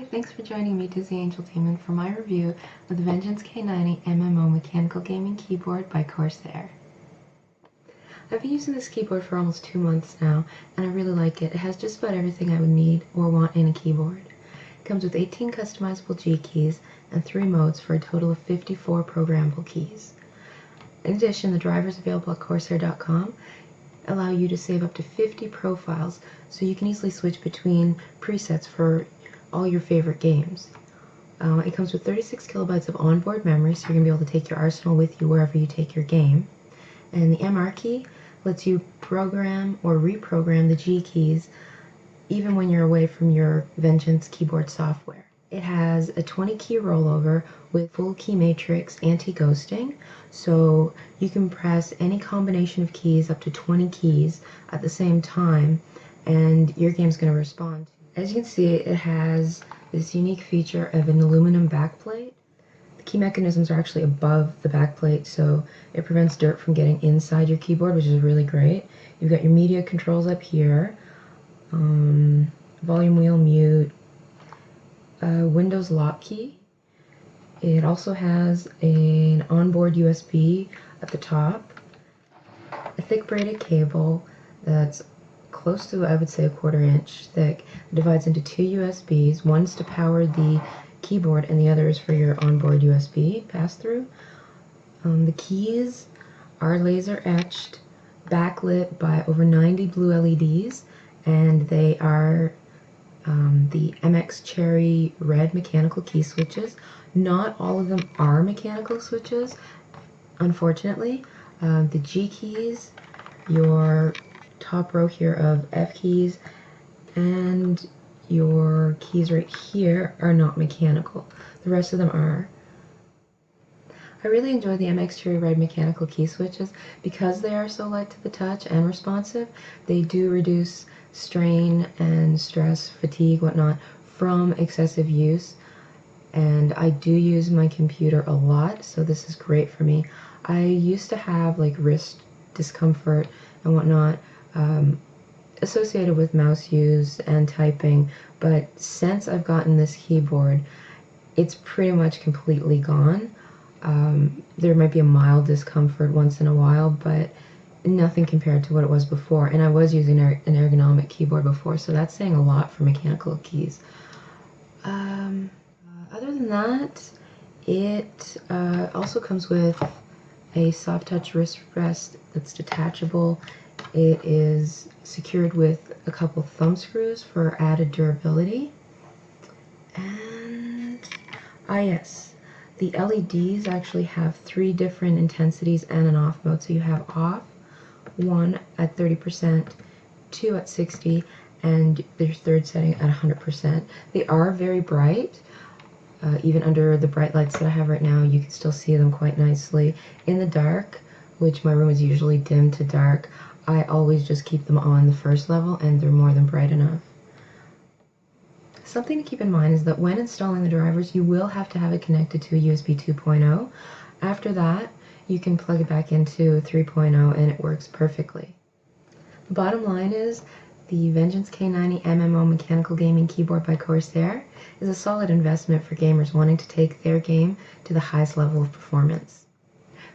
Hi, thanks for joining me, DizzyAngelDemon, for my review of the Vengeance K90 MMO mechanical gaming keyboard by Corsair. I've been using this keyboard for almost 2 months now, and I really like it. It has just about everything I would need or want in a keyboard. It comes with 18 customizable G keys and 3 modes for a total of 54 programmable keys. In addition, the drivers available at Corsair.com allow you to save up to 50 profiles, so you can easily switch between presets for all your favorite games. It comes with 36 kilobytes of onboard memory, so you're going to be able to take your arsenal with you wherever you take your game. And the MR key lets you program or reprogram the G keys even when you're away from your Vengeance keyboard software. It has a 20 key rollover with full key matrix anti-ghosting, so you can press any combination of keys up to 20 keys at the same time and your game's going to respond. As you can see, it has this unique feature of an aluminum backplate. The key mechanisms are actually above the backplate, so it prevents dirt from getting inside your keyboard, which is really great. You've got your media controls up here, volume wheel, mute, Windows lock key. It also has an onboard USB at the top, a thick braided cable that's close to, I would say, 1/4 inch thick. It divides into 2 USBs. One's to power the keyboard and the other is for your onboard USB pass-through. The keys are laser etched, backlit by over 90 blue LEDs, and they are the MX Cherry red mechanical key switches. Not all of them are mechanical switches, unfortunately. The G keys, your top row here of F keys, and your keys right here are not mechanical. The rest of them are. I really enjoy the MX Cherry Red mechanical key switches because they are so light to the touch and responsive. They do reduce strain and stress, fatigue, whatnot from excessive use, and I do use my computer a lot, so this is great for me. I used to have like wrist discomfort and whatnot associated with mouse use and typing, but since I've gotten this keyboard, it's pretty much completely gone. There might be a mild discomfort once in a while, but nothing compared to what it was before. And I was using an ergonomic keyboard before, so that's saying a lot for mechanical keys. Other than that, it also comes with a soft touch wrist rest that's detachable. It is secured with a couple thumb screws for added durability. And yes, the LEDs actually have 3 different intensities and an off mode. So you have off, 1 at 30%, 2 at 60%, and their 3rd setting at 100%. They are very bright. Even under the bright lights that I have right now, you can still see them quite nicely. In the dark, which my room is usually dim to dark, I always just keep them on the 1st level, and they're more than bright enough. Something to keep in mind is that when installing the drivers, you will have to have it connected to a USB 2.0. After that, you can plug it back into 3.0 and it works perfectly. The bottom line is, the Vengeance K90 MMO mechanical gaming keyboard by Corsair is a solid investment for gamers wanting to take their game to the highest level of performance.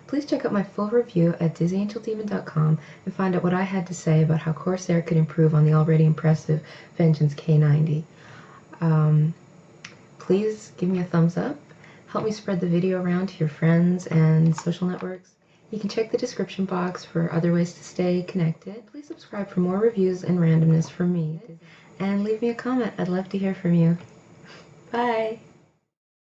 Please check out my full review at DizzyAngelDemon.com and find out what I had to say about how Corsair could improve on the already impressive Vengeance K90. Please give me a thumbs up, help me spread the video around to your friends and social networks. You can check the description box for other ways to stay connected. Please subscribe for more reviews and randomness from me. And leave me a comment. I'd love to hear from you. Bye!